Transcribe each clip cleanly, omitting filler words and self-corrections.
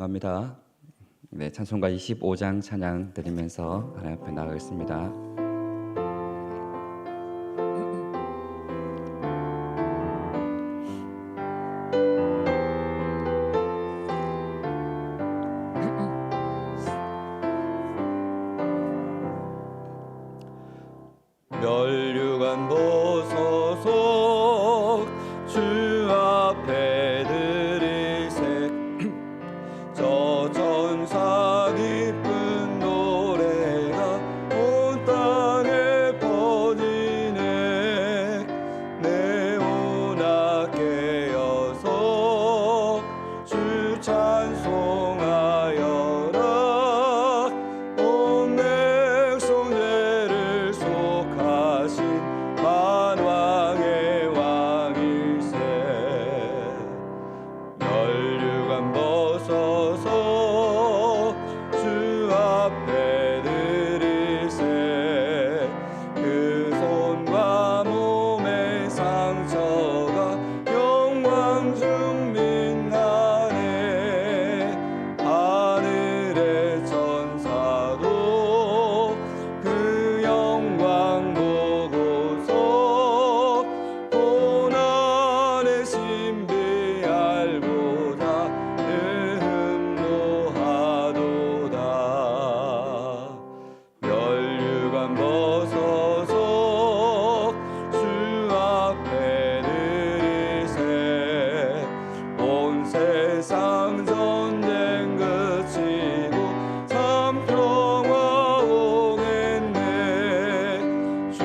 합니다. 네, 찬송가 25장 찬양 드리면서 하나님 앞에 나가겠습니다. 멸류관 보소서 주 앞에 드리세 저 전사 기쁜 노래가 온 땅에 퍼지네 네오나 깨어서 주 찬송하여라 온 백성 죄를 속하신 만왕의 왕일세 멸류관 벗어서 주 앞에 드리세 그 손과 몸의 상처가 영광 중 빛나네 하늘의 천사도 그 영광 보고서 고난의 신비 알고자 흠노하도다 멸류관 벗어서 주 앞에 드리세 온 세상 전쟁 그치고 참 평화 오겠네 주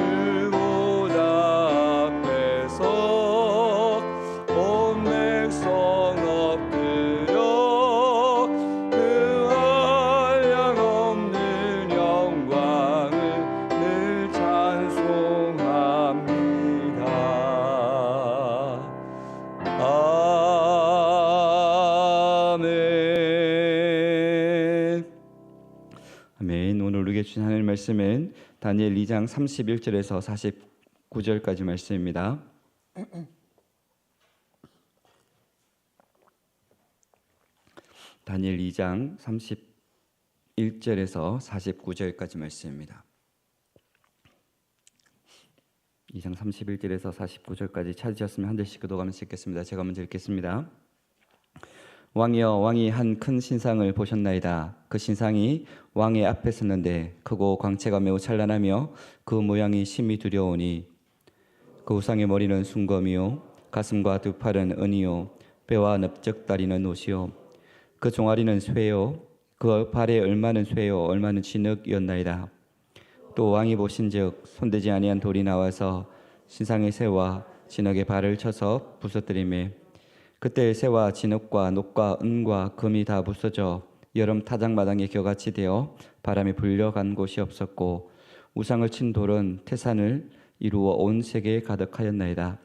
보좌 앞에서 온 백성 엎드려 그 한량없는 영광을 늘 찬송합니다. 아멘. 아멘. 오늘 우리에게 주신 하나님의 말씀은 다니엘 2장 31절에서 49절까지 말씀입니다. 다니엘 2장 31절에서 49절까지 말씀입니다. 2장 31절에서 49절까지 찾으셨으면 한 절씩 교독하면서 읽겠습니다. 제가 먼저 읽겠습니다. 왕이여, 왕이 한 큰 신상을 보셨나이다. 그 신상이 왕의 앞에 섰는데 크고 광채가 매우 찬란하며 그 모양이 심히 두려우니 그 우상의 머리는 순검이요 가슴과 두 팔은 은이요 배와 넓적다리는 옷이요 그 종아리는 쇠요 그 발에 얼마는 쇠요 얼마는 진흙이었나이다. 또 왕이 보신즉 손대지 아니한 돌이 나와서 신상의 쇠와 진흙의 발을 쳐서 부서뜨리매 그때 쇠와 진흙과 녹과 은과 금이 다 부서져 여름 타작마당에 겨같이 되어 바람에 불려간 곳이 없었고 우상을 친 돌은 태산을 이루어 온 세계에 가득하였나이다.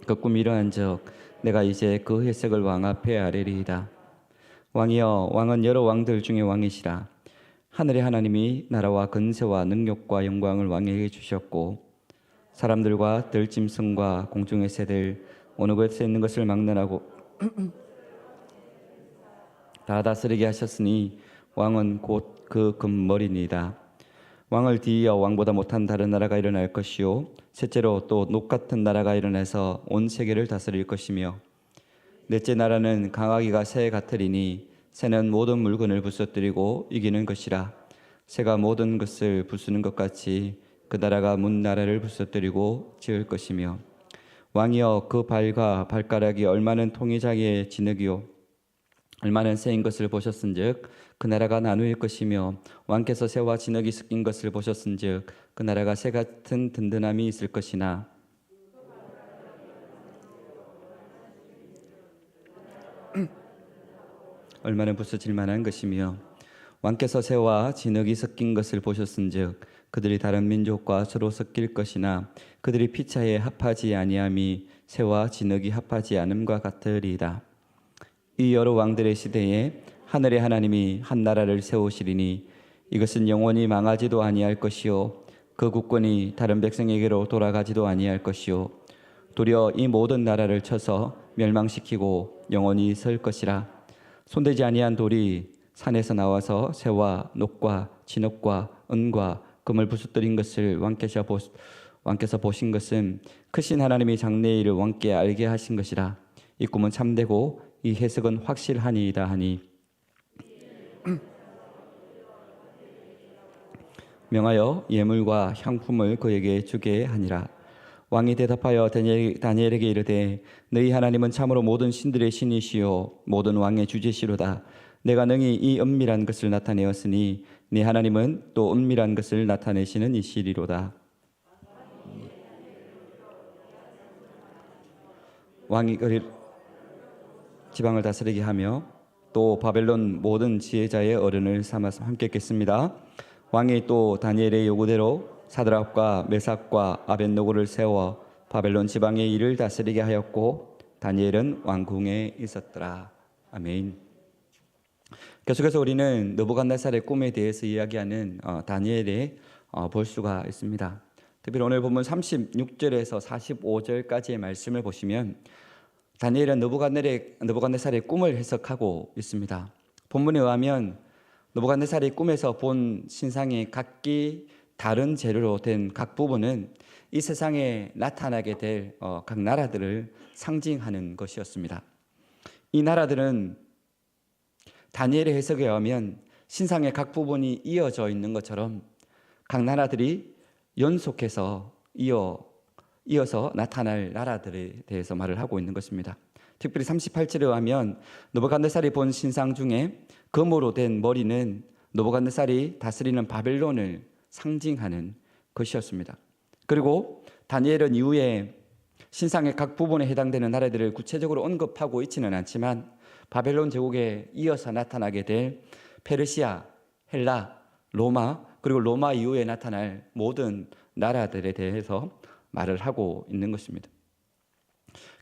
그 꿈이 이러한즉 내가 이제 그 회색을 왕 앞에 아뢰리이다. 왕이여, 왕은 여러 왕들 중에 왕이시라. 하늘의 하나님이 나라와 근세와 능력과 영광을 왕에게 주셨고 사람들과 들짐승과 공중의 새들 어느 곳에 있는 것을 막론하고 다 다스리게 하셨으니 왕은 곧 그 금머리니이다. 왕을 뒤이어 왕보다 못한 다른 나라가 일어날 것이요 셋째로 또 녹 같은 나라가 일어나서 온 세계를 다스릴 것이며 넷째 나라는 강하기가 새 같으리니 새는 모든 물건을 부서뜨리고 이기는 것이라. 새가 모든 것을 부수는 것 같이 그 나라가 문 나라를 부서뜨리고 지을 것이며 왕이여, 그 발과 발가락이 얼마는 통이장의 진흙이요 얼마는 새인 것을 보셨은즉 그 나라가 나누일 것이며 왕께서 새와 진흙이 섞인 것을 보셨은즉 그 나라가 새 같은 든든함이 있을 것이나 얼마는 부서질 만한 것이며 왕께서 새와 진흙이 섞인 것을 보셨은즉 그들이 다른 민족과 서로 섞일 것이나 그들이 피차에 합하지 아니함이 새와 진흙이 합하지 않음과 같으리이다. 이 여러 왕들의 시대에 하늘의 하나님이 한 나라를 세우시리니 이것은 영원히 망하지도 아니할 것이요 그 국권이 다른 백성에게로 돌아가지도 아니할 것이요 도리어 이 모든 나라를 쳐서 멸망시키고 영원히 설 것이라. 손대지 아니한 돌이 산에서 나와서 새와 녹과 진흙과 은과 금을 부수뜨린 것을 왕께서 보신 것은 크신 하나님이 장래의 일을 왕께 알게 하신 것이라. 이 꿈은 참되고 이 해석은 확실하니이다 하니 명하여 예물과 향품을 그에게 주게 하니라. 왕이 대답하여 다니엘에게 이르되 너희 하나님은 참으로 모든 신들의 신이시요 모든 왕의 주제시로다. 내가 능히 이 은밀한 것을 나타내었으니 네 하나님은 또 은밀한 것을 나타내시는 이시리로다. 왕이 지방을 다스리게 하며 또 바벨론 모든 지혜자의 어른을 삼아서 함께 읽겠습니다. 왕이 또 다니엘의 요구대로 사드락과 메삭과 아벳노고를 세워 바벨론 지방의 일을 다스리게 하였고 다니엘은 왕궁에 있었더라. 아멘. 계속해서 우리는 느부갓네살의 꿈에 대해서 이야기하는 다니엘에 볼 수가 있습니다. 특별히 오늘 본문 36절에서 45절까지의 말씀을 보시면 다니엘은 느부갓네살의 꿈을 해석하고 있습니다. 본문에 의하면 느부갓네살의 꿈에서 본 신상의 각기 다른 재료로 된 각 부분은 이 세상에 나타나게 될 각 나라들을 상징하는 것이었습니다. 이 나라들은 다니엘의 해석에 의하면 신상의 각 부분이 이어져 있는 것처럼 각 나라들이 연속해서 이어서 나타날 나라들에 대해서 말을 하고 있는 것입니다. 특별히 38절에 의하면 느부갓네살이 본 신상 중에 금으로 된 머리는 느부갓네살이 다스리는 바벨론을 상징하는 것이었습니다. 그리고 다니엘은 이후에 신상의 각 부분에 해당되는 나라들을 구체적으로 언급하고 있지는 않지만 바벨론 제국에 이어서 나타나게 될 페르시아, 헬라, 로마 그리고 로마 이후에 나타날 모든 나라들에 대해서 말을 하고 있는 것입니다.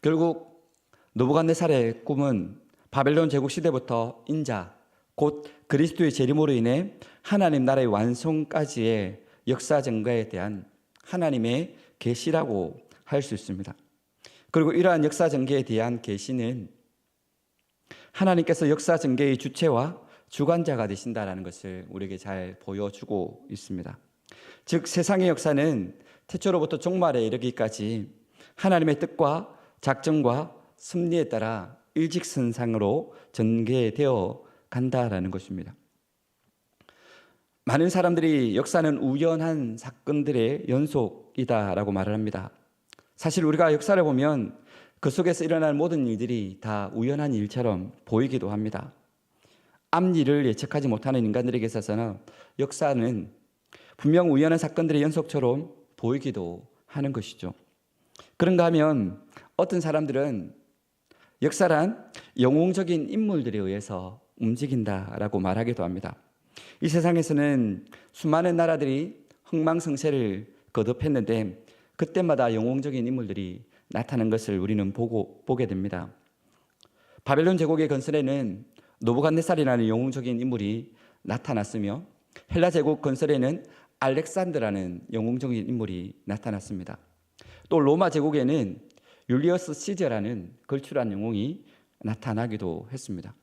결국 느부갓네살의 꿈은 바벨론 제국 시대부터 인자 곧 그리스도의 재림으로 인해 하나님 나라의 완성까지의 역사 전가에 대한 하나님의 계시라고 할 수 있습니다. 그리고 이러한 역사 전개에 대한 계시는 하나님께서 역사 전개의 주체와 주관자가 되신다라는 것을 우리에게 잘 보여주고 있습니다. 즉 세상의 역사는 태초로부터 종말에 이르기까지 하나님의 뜻과 작정과 섭리에 따라 일직선상으로 전개되어 간다라는 것입니다. 많은 사람들이 역사는 우연한 사건들의 연속이다라고 말을 합니다. 사실 우리가 역사를 보면 그 속에서 일어날 모든 일들이 다 우연한 일처럼 보이기도 합니다. 앞일을 예측하지 못하는 인간들에게 있어서는 역사는 분명 우연한 사건들의 연속처럼 보이기도 하는 것이죠. 그런가 하면 어떤 사람들은 역사란 영웅적인 인물들에 의해서 움직인다라고 말하기도 합니다. 이 세상에서는 수많은 나라들이 흥망성쇠를 거듭했는데 그때마다 영웅적인 인물들이 나타난 것을 우리는 보게 됩니다. 바벨론 제국의 건설에는 느부갓네살이라는 영웅적인 인물이 나타났으며 헬라 제국 건설에는 알렉산더라는 영웅적인 인물이 나타났습니다. 또 로마 제국에는 율리어스 시저라는 걸출한 영웅이 나타나기도 했습니다.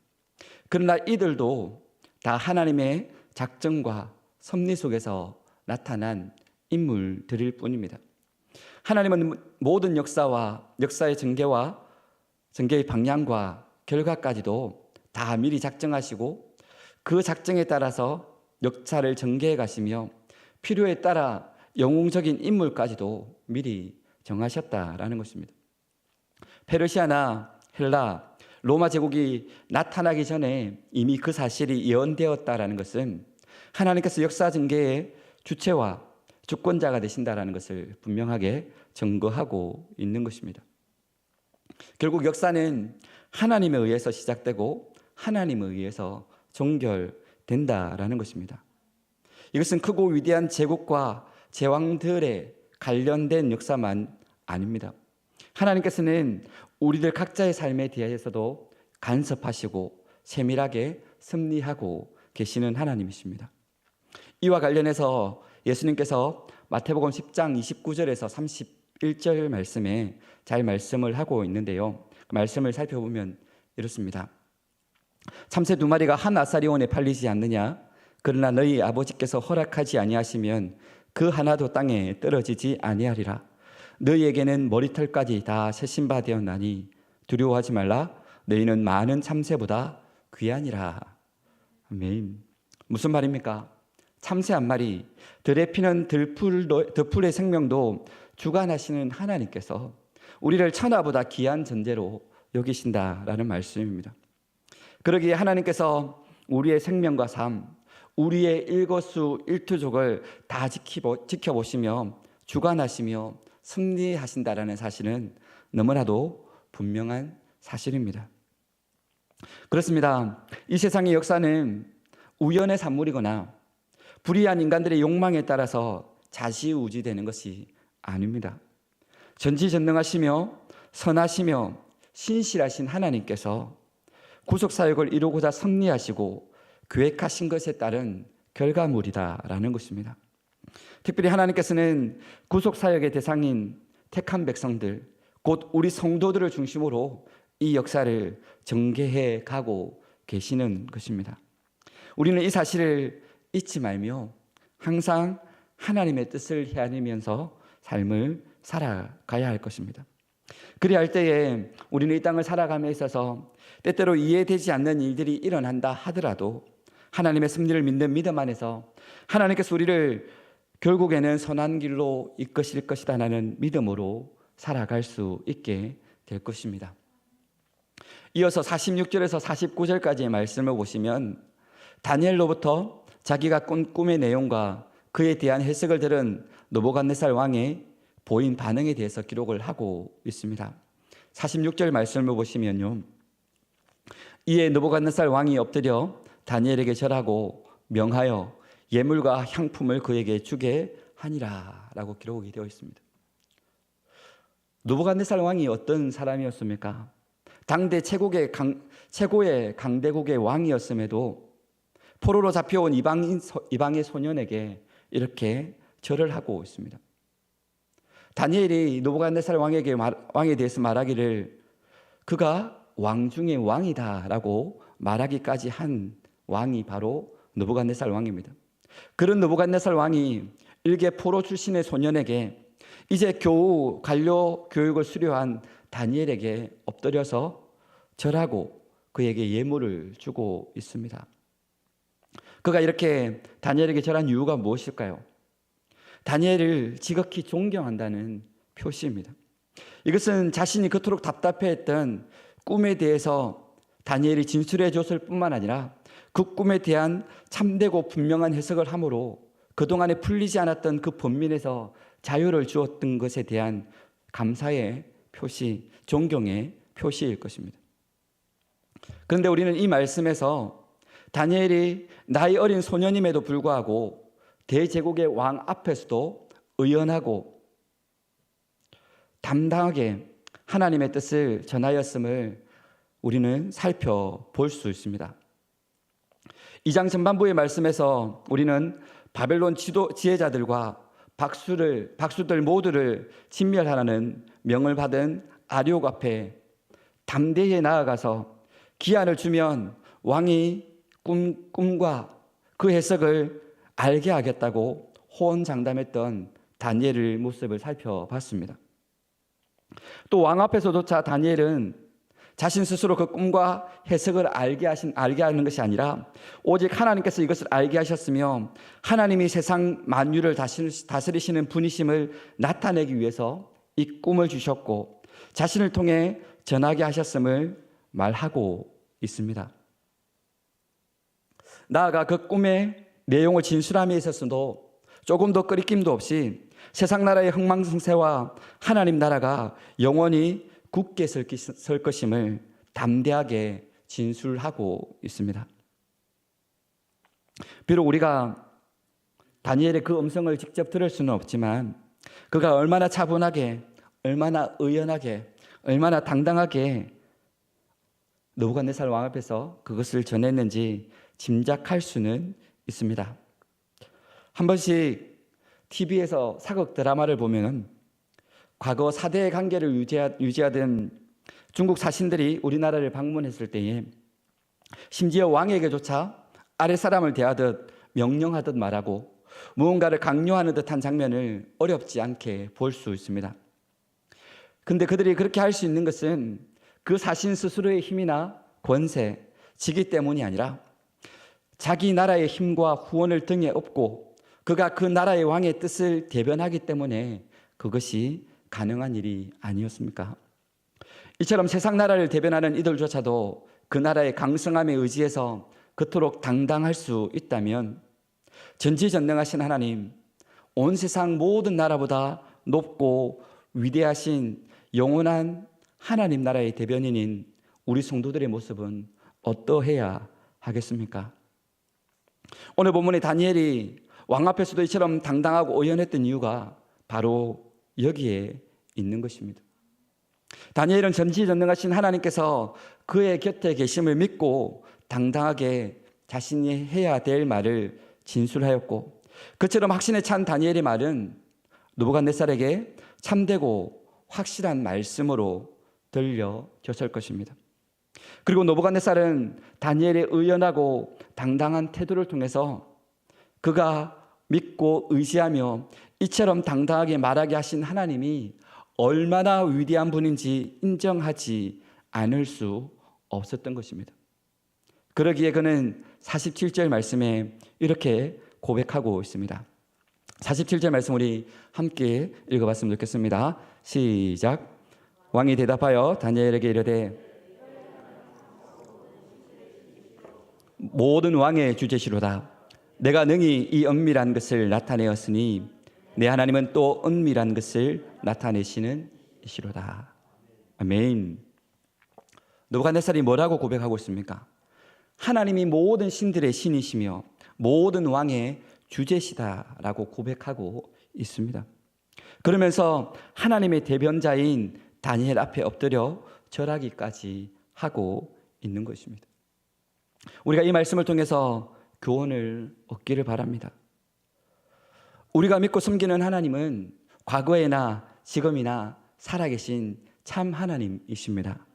그러나 이들도 다 하나님의 작정과 섭리 속에서 나타난 인물들일 뿐입니다. 하나님은 모든 역사의 전개의 방향과 결과까지도 다 미리 작정하시고 그 작정에 따라서 역사를 전개해 가시며 필요에 따라 영웅적인 인물까지도 미리 정하셨다라는 것입니다. 페르시아나 헬라, 로마 제국이 나타나기 전에 이미 그 사실이 예언되었다라는 것은 하나님께서 역사 전개의 주체와 주권자가 되신다라는 것을 분명하게 증거하고 있는 것입니다. 결국 역사는 하나님에 의해서 시작되고 하나님에 의해서 종결된다라는 것입니다. 이것은 크고 위대한 제국과 제왕들의 관련된 역사만 아닙니다. 하나님께서는 우리들 각자의 삶에 대해서도 간섭하시고 세밀하게 섭리하고 계시는 하나님이십니다. 이와 관련해서 예수님께서 마태복음 10장 29절에서 31절 말씀에 잘 말씀을 하고 있는데요. 그 말씀을 살펴보면 이렇습니다. 참새 2마리가 한 아사리원에 팔리지 않느냐? 그러나 너희 아버지께서 허락하지 아니하시면 그 하나도 땅에 떨어지지 아니하리라. 너희에게는 머리털까지 다 세신 바 되었나니 두려워하지 말라. 너희는 많은 참새보다 귀하니라. 아멘. 무슨 말입니까? 참새 한 마리, 들에 피는 들풀의 생명도 주관하시는 하나님께서 우리를 천하보다 귀한 존재로 여기신다라는 말씀입니다. 그러기에 하나님께서 우리의 생명과 삶, 우리의 일거수일투족을 다 지켜보시며 주관하시며 승리하신다라는 사실은 너무나도 분명한 사실입니다. 그렇습니다. 이 세상의 역사는 우연의 산물이거나 불의한 인간들의 욕망에 따라서 좌지우지되는 것이 아닙니다. 전지전능하시며 선하시며 신실하신 하나님께서 구속사역을 이루고자 섭리하시고 계획하신 것에 따른 결과물이다라는 것입니다. 특별히 하나님께서는 구속사역의 대상인 택한 백성들, 곧 우리 성도들을 중심으로 이 역사를 전개해 가고 계시는 것입니다. 우리는 이 사실을 잊지 말며 항상 하나님의 뜻을 헤아리면서 삶을 살아가야 할 것입니다. 그리야 할 때에 우리는 이 땅을 살아감에 있어서 때때로 이해되지 않는 일들이 일어난다 하더라도 하나님의 섭리를 믿는 믿음 안에서 하나님께서 우리를 결국에는 선한 길로 이끄실 것이다 라는 믿음으로 살아갈 수 있게 될 것입니다. 이어서 46절에서 49절까지의 말씀을 보시면 다니엘로부터 자기가 꾼 꿈의 내용과 그에 대한 해석을 들은 느부갓네살 왕의 보인 반응에 대해서 기록을 하고 있습니다. 46절 말씀을 보시면요, 이에 느부갓네살 왕이 엎드려 다니엘에게 절하고 명하여 예물과 향품을 그에게 주게 하니라 라고 기록이 되어 있습니다. 느부갓네살 왕이 어떤 사람이었습니까? 당대 최고의 강대국의 왕이었음에도 포로로 잡혀온 이방의 소년에게 이렇게 절을 하고 있습니다. 다니엘이 느부갓네살 왕에 대해서 말하기를 그가 왕 중의 왕이다라고 말하기까지 한 왕이 바로 느부갓네살 왕입니다. 그런 느부갓네살 왕이 일개 포로 출신의 소년에게 이제 겨우 관료 교육을 수료한 다니엘에게 엎드려서 절하고 그에게 예물을 주고 있습니다. 그가 이렇게 다니엘에게 절한 이유가 무엇일까요? 다니엘을 지극히 존경한다는 표시입니다. 이것은 자신이 그토록 답답해했던 꿈에 대해서 다니엘이 진술해 줬을 뿐만 아니라 그 꿈에 대한 참되고 분명한 해석을 함으로 그동안에 풀리지 않았던 그 번민에서 자유를 주었던 것에 대한 감사의 표시, 존경의 표시일 것입니다. 그런데 우리는 이 말씀에서 다니엘이 나이 어린 소년임에도 불구하고 대제국의 왕 앞에서도 의연하고 담당하게 하나님의 뜻을 전하였음을 우리는 살펴볼 수 있습니다. 2장 전반부의 말씀에서 우리는 바벨론 지혜자들과 박수들 모두를 진멸하라는 명을 받은 아리옥 앞에 담대히 나아가서 기한을 주면 왕이 꿈과 그 해석을 알게 하겠다고 호언장담했던 다니엘의 모습을 살펴봤습니다. 또 왕 앞에서조차 다니엘은 자신 스스로 그 꿈과 해석을 알게 하는 것이 아니라 오직 하나님께서 이것을 알게 하셨으며 하나님이 세상 만유를 다스리시는 분이심을 나타내기 위해서 이 꿈을 주셨고 자신을 통해 전하게 하셨음을 말하고 있습니다. 나아가 그 꿈의 내용을 진술함에 있어서도 조금 더 끄리낌도 없이 세상 나라의 흥망성쇠와 하나님 나라가 영원히 굳게 설 것임을 담대하게 진술하고 있습니다. 비록 우리가 다니엘의 그 음성을 직접 들을 수는 없지만 그가 얼마나 차분하게, 얼마나 의연하게, 얼마나 당당하게 느부갓네살 왕 앞에서 그것을 전했는지 짐작할 수는 있습니다. 한 번씩 TV에서 사극 드라마를 보면 과거 4대의 관계를 유지하던 중국 사신들이 우리나라를 방문했을 때에 심지어 왕에게조차 아랫사람을 대하듯 명령하듯 말하고 무언가를 강요하는 듯한 장면을 어렵지 않게 볼 수 있습니다. 근데 그들이 그렇게 할 수 있는 것은 그 자신 스스로의 힘이나 권세, 직위 때문이 아니라 자기 나라의 힘과 후원을 등에 업고 그가 그 나라의 왕의 뜻을 대변하기 때문에 그것이 가능한 일이 아니었습니까? 이처럼 세상 나라를 대변하는 이들조차도 그 나라의 강성함에 의지해서 그토록 당당할 수 있다면 전지전능하신 하나님, 온 세상 모든 나라보다 높고 위대하신 영원한 하나님 나라의 대변인인 우리 성도들의 모습은 어떠해야 하겠습니까? 오늘 본문의 다니엘이 왕 앞에서도 이처럼 당당하고 의연했던 이유가 바로 여기에 있는 것입니다. 다니엘은 전지전능하신 하나님께서 그의 곁에 계심을 믿고 당당하게 자신이 해야 될 말을 진술하였고, 그처럼 확신에 찬 다니엘의 말은 느부갓네살에게 참되고 확실한 말씀으로 들려졌을 것입니다. 그리고 느부갓네살은 다니엘의 의연하고 당당한 태도를 통해서 그가 믿고 의지하며 이처럼 당당하게 말하게 하신 하나님이 얼마나 위대한 분인지 인정하지 않을 수 없었던 것입니다. 그러기에 그는 47절 말씀에 이렇게 고백하고 있습니다. 47절 말씀 우리 함께 읽어봤으면 좋겠습니다. 시작. 왕이 대답하여 다니엘에게 이르되 모든 왕의 주제시로다. 내가 능히 이 은밀한 것을 나타내었으니 내 하나님은 또 은밀한 것을 나타내시는 이시로다. 아멘. 느부갓네살이 뭐라고 고백하고 있습니까? 하나님이 모든 신들의 신이시며 모든 왕의 주제시다라고 고백하고 있습니다. 그러면서 하나님의 대변자인 다니엘 앞에 엎드려 절하기까지 하고 있는 것입니다. 우리가 이 말씀을 통해서 교훈을 얻기를 바랍니다. 우리가 믿고 섬기는 하나님은 과거에나 지금이나 살아계신 참 하나님이십니다.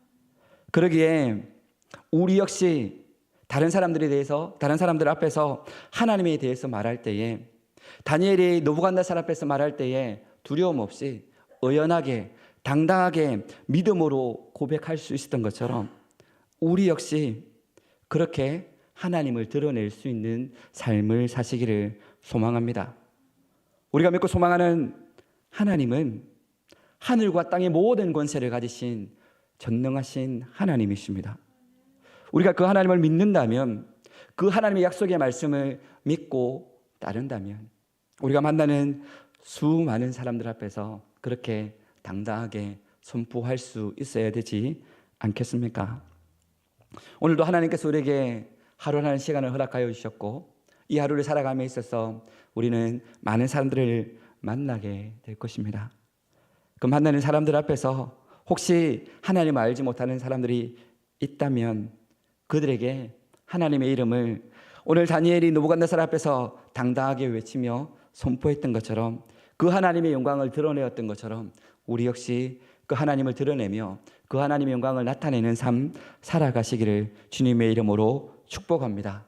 그러기에 우리 역시 다른 사람들 앞에서 하나님에 대해서 말할 때에, 다니엘이 느부갓네살 앞에서 말할 때에 두려움 없이 의연하게 당당하게 믿음으로 고백할 수 있었던 것처럼 우리 역시 그렇게 하나님을 드러낼 수 있는 삶을 사시기를 소망합니다. 우리가 믿고 소망하는 하나님은 하늘과 땅의 모든 권세를 가지신 전능하신 하나님이십니다. 우리가 그 하나님을 믿는다면, 그 하나님의 약속의 말씀을 믿고 따른다면 우리가 만나는 수많은 사람들 앞에서 그렇게 당당하게 선포할 수 있어야 되지 않겠습니까? 오늘도 하나님께서 우리에게 하루라는 시간을 허락하여 주셨고, 이 하루를 살아감에 있어서 우리는 많은 사람들을 만나게 될 것입니다. 그 만나는 사람들 앞에서 혹시 하나님을 알지 못하는 사람들이 있다면 그들에게 하나님의 이름을 오늘 다니엘이 느부갓네살 앞에서 당당하게 외치며 선포했던 것처럼, 그 하나님의 영광을 드러내었던 것처럼 우리 역시 그 하나님을 드러내며 그 하나님의 영광을 나타내는 삶 살아가시기를 주님의 이름으로 축복합니다.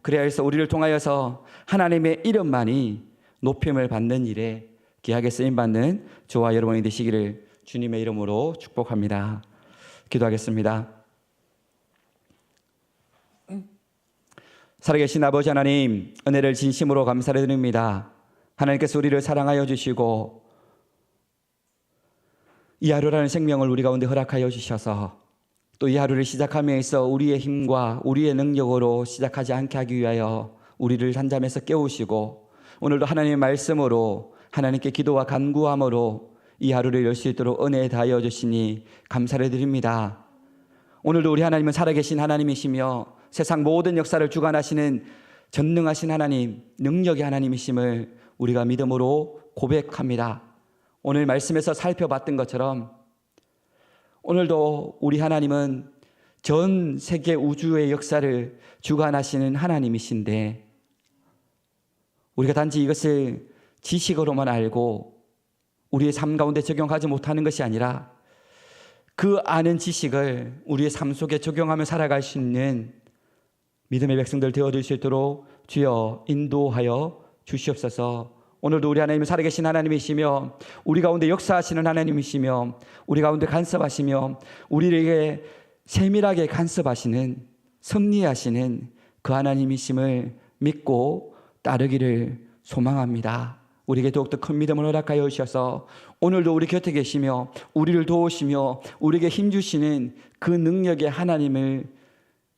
그래야 해서 우리를 통하여서 하나님의 이름만이 높임을 받는 일에 귀하게 쓰임받는 저와 여러분이 되시기를 주님의 이름으로 축복합니다. 기도하겠습니다. 살아계신 아버지 하나님, 은혜를 진심으로 감사드립니다. 하나님께서 우리를 사랑하여 주시고 이 하루라는 생명을 우리 가운데 허락하여 주셔서 또 이 하루를 시작함에 있어 우리의 힘과 우리의 능력으로 시작하지 않게 하기 위하여 우리를 한잠에서 깨우시고 오늘도 하나님의 말씀으로 하나님께 기도와 간구함으로 이 하루를 열 수 있도록 은혜 다하여 주시니 감사를 드립니다. 오늘도 우리 하나님은 살아계신 하나님이시며 세상 모든 역사를 주관하시는 전능하신 하나님, 능력의 하나님이심을 우리가 믿음으로 고백합니다. 오늘 말씀에서 살펴봤던 것처럼 오늘도 우리 하나님은 전 세계 우주의 역사를 주관하시는 하나님이신데, 우리가 단지 이것을 지식으로만 알고 우리의 삶 가운데 적용하지 못하는 것이 아니라 그 아는 지식을 우리의 삶 속에 적용하며 살아갈 수 있는 믿음의 백성들 되어줄 수 있도록 주여 인도하여 주시옵소서. 오늘도 우리 하나님은 살아계신 하나님이시며 우리 가운데 역사하시는 하나님이시며 우리 가운데 간섭하시며 우리에게 세밀하게 간섭하시는 섭리하시는 그 하나님이심을 믿고 따르기를 소망합니다. 우리에게 더욱더 큰 믿음을 허락하여 주셔서 오늘도 우리 곁에 계시며 우리를 도우시며 우리에게 힘주시는 그 능력의 하나님을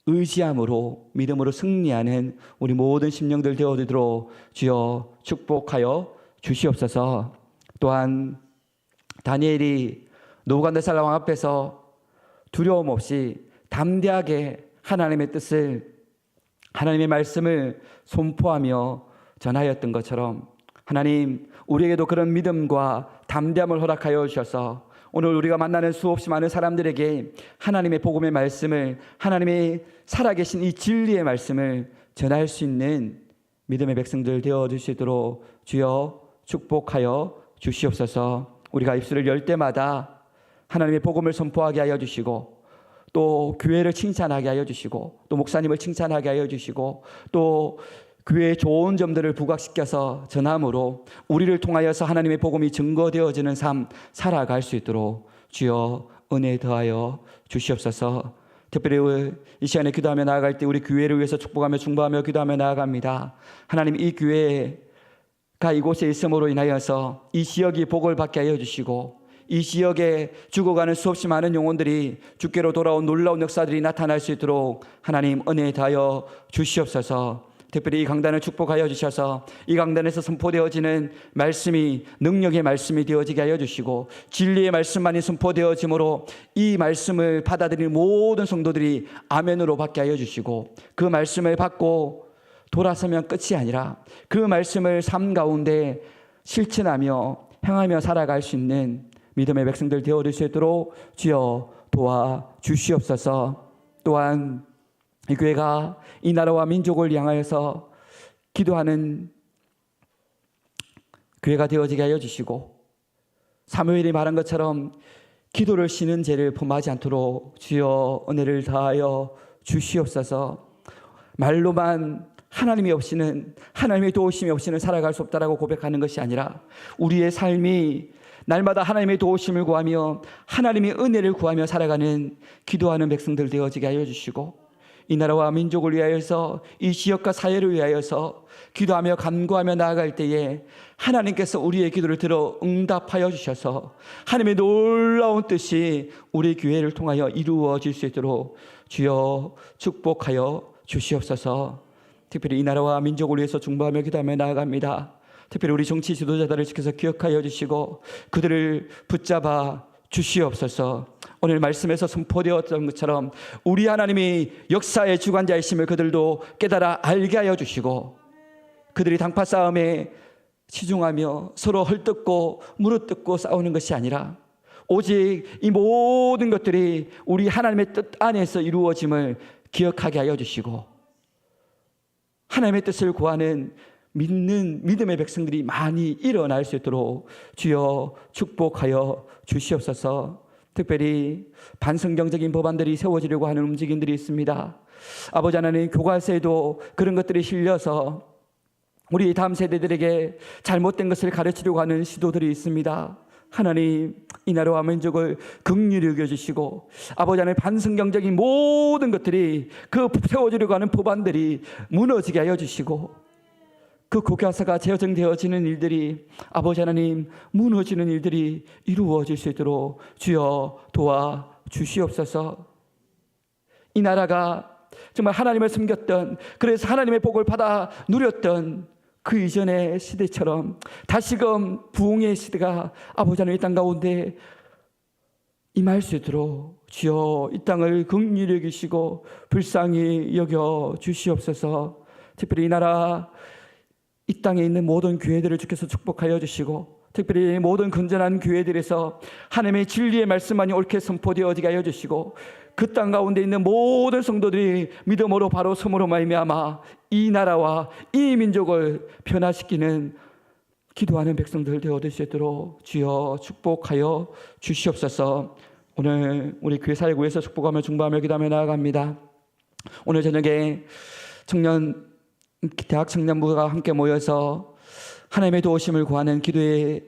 의지함으로 믿음으로 승리하는 우리 모든 심령들 되어지도록 주여 축복하여 주시옵소서. 또한 다니엘이 느부갓네살 왕 앞에서 두려움 없이 담대하게 하나님의 뜻을, 하나님의 말씀을 선포하며 전하였던 것처럼 하나님 우리에게도 그런 믿음과 담대함을 허락하여 주셔서 오늘 우리가 만나는 수없이 많은 사람들에게 하나님의 복음의 말씀을, 하나님의 살아계신 이 진리의 말씀을 전할 수 있는 믿음의 백성들 되어주시도록 주여 축복하여 주시옵소서. 우리가 입술을 열 때마다 하나님의 복음을 선포하게 하여 주시고 또 교회를 칭찬하게 하여 주시고 또 목사님을 칭찬하게 하여 주시고 또 교회의 좋은 점들을 부각시켜서 전함으로 우리를 통하여서 하나님의 복음이 증거되어지는 삶 살아갈 수 있도록 주여 은혜 더하여 주시옵소서. 특별히 이 시간에 기도하며 나아갈 때 우리 교회를 위해서 축복하며 중보하며 기도하며 나아갑니다. 하나님 이 교회가 이곳에 있음으로 인하여서 이 지역이 복을 받게 하여 주시고 이 지역에 죽어가는 수없이 많은 영혼들이 주께로 돌아온 놀라운 역사들이 나타날 수 있도록 하나님 은혜 더하여 주시옵소서. 특별히 이 강단을 축복하여 주셔서 이 강단에서 선포되어지는 말씀이 능력의 말씀이 되어지게 하여 주시고 진리의 말씀만이 선포되어지므로 이 말씀을 받아들이는 모든 성도들이 아멘으로 받게 하여 주시고 그 말씀을 받고 돌아서면 끝이 아니라 그 말씀을 삶 가운데 실천하며 행하며 살아갈 수 있는 믿음의 백성들 되어줄 수 있도록 주여 도와주시옵소서. 또한 이 교회가 이 나라와 민족을 향하여서 기도하는 교회가 되어지게 하여 주시고 사무엘이 말한 것처럼 기도를 쉬는 죄를 범하지 않도록 주여 은혜를 다하여 주시옵소서. 말로만 하나님이 없이는, 하나님의 도우심이 없이는 살아갈 수 없다라고 고백하는 것이 아니라 우리의 삶이 날마다 하나님의 도우심을 구하며 하나님의 은혜를 구하며 살아가는 기도하는 백성들 되어지게 하여 주시고 이 나라와 민족을 위하여서 이 지역과 사회를 위하여서 기도하며 간구하며 나아갈 때에 하나님께서 우리의 기도를 들어 응답하여 주셔서 하나님의 놀라운 뜻이 우리 교회를 통하여 이루어질 수 있도록 주여 축복하여 주시옵소서. 특별히 이 나라와 민족을 위해서 중보하며 기도하며 나아갑니다. 특별히 우리 정치 지도자들을 지켜서 기억하여 주시고 그들을 붙잡아 주시옵소서. 오늘 말씀에서 선포되었던 것처럼 우리 하나님이 역사의 주관자이심을 그들도 깨달아 알게 하여 주시고 그들이 당파 싸움에 치중하며 서로 헐뜯고 무릎뜯고 싸우는 것이 아니라 오직 이 모든 것들이 우리 하나님의 뜻 안에서 이루어짐을 기억하게 하여 주시고 하나님의 뜻을 구하는 믿는 믿음의 백성들이 많이 일어날 수 있도록 주여 축복하여 주시옵소서. 특별히 반성경적인 법안들이 세워지려고 하는 움직임들이 있습니다. 아버지 하나님, 교과서에도 그런 것들이 실려서 우리 다음 세대들에게 잘못된 것을 가르치려고 하는 시도들이 있습니다. 하나님, 이 나라와 민족을 긍휼히 여겨주시고 아버지 하나님, 반성경적인 모든 것들이 그 세워지려고 하는 법안들이 무너지게 하여 주시고 그 교과서가 제정되어지는 일들이 아버지 하나님 무너지는 일들이 이루어질 수 있도록 주여 도와주시옵소서. 이 나라가 정말 하나님을 섬겼던, 그래서 하나님의 복을 받아 누렸던 그 이전의 시대처럼 다시금 부흥의 시대가 아버지 하나님 이 땅 가운데 임할 수 있도록 주여 이 땅을 긍휼히 여기시고 불쌍히 여겨 주시옵소서. 특별히 이 나라 이 땅에 있는 모든 교회들을 주께서 축복하여 주시고 특별히 모든 건전한 교회들에서 하나님의 진리의 말씀만이 옳게 선포되어지게 하여 주시고 그 땅 가운데 있는 모든 성도들이 믿음으로 바로 섬으로 말미암아 이 나라와 이 민족을 변화시키는 기도하는 백성들 되어질 수 있도록 주여 축복하여 주시옵소서. 오늘 우리 교회 사역을 위해서 축복하며 중보하며 기도하며 나아갑니다. 오늘 저녁에 대학 청년부가 함께 모여서 하나님의 도우심을 구하는 기도의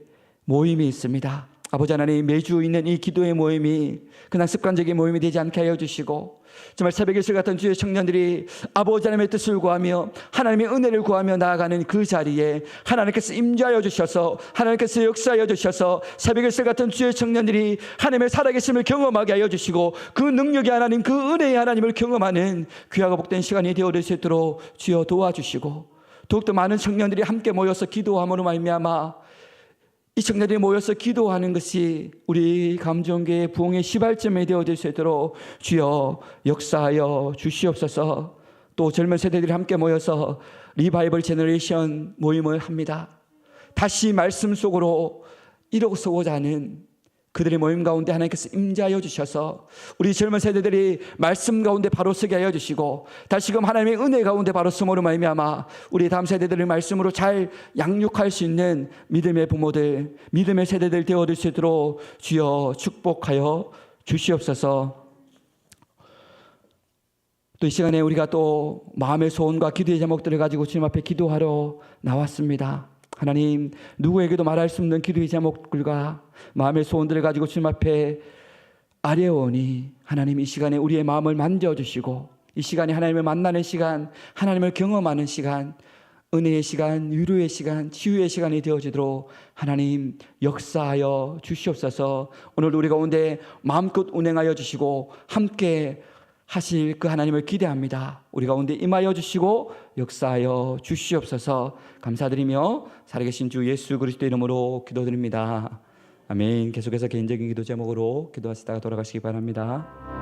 모임이 있습니다. 아버지 하나님, 매주 있는 이 기도의 모임이 그냥 습관적인 모임이 되지 않게 하여 주시고, 정말 새벽의 실 같은 주의 청년들이 아버지 하나님의 뜻을 구하며 하나님의 은혜를 구하며 나아가는 그 자리에 하나님께서 임재하여 주셔서, 하나님께서 역사하여 주셔서 새벽의 실 같은 주의 청년들이 하나님의 살아계심을 경험하게 하여 주시고, 그 능력의 하나님, 그 은혜의 하나님을 경험하는 귀하고 복된 시간이 되어질 수 있도록 주여 도와주시고, 더욱더 많은 청년들이 함께 모여서 기도함으로 말미암아 이 청년들이 모여서 기도하는 것이 우리 감정교회 부흥의 시발점이 되어질 수 있도록 주여 역사하여 주시옵소서. 또 젊은 세대들이 함께 모여서 리바이벌 제너레이션 모임을 합니다. 다시 말씀 속으로 일어서고자 하는 그들의 모임 가운데 하나님께서 임재하여 주셔서 우리 젊은 세대들이 말씀 가운데 바로 서게 하여 주시고, 다시금 하나님의 은혜 가운데 바로 서므로 말미암아 우리 다음 세대들을 말씀으로 잘 양육할 수 있는 믿음의 부모들, 믿음의 세대들 되어질 수 있도록 주여 축복하여 주시옵소서. 또 이 시간에 우리가 또 마음의 소원과 기도의 제목들을 가지고 주님 앞에 기도하러 나왔습니다. 하나님, 누구에게도 말할 수 없는 기도의 제목들과 마음의 소원들을 가지고 주님 앞에 아뢰오니, 하나님 이 시간에 우리의 마음을 만져주시고, 이 시간에 하나님을 만나는 시간, 하나님을 경험하는 시간, 은혜의 시간, 위로의 시간, 치유의 시간이 되어지도록 하나님 역사하여 주시옵소서. 오늘 우리 가운데 마음껏 운행하여 주시고 함께 하실 그 하나님을 기대합니다. 우리 가운데 임하여 주시고 역사하여 주시옵소서. 감사드리며 살아계신 주 예수 그리스도 이름으로 기도드립니다. 아멘. 계속해서 개인적인 기도 제목으로 기도하시다가 돌아가시기 바랍니다.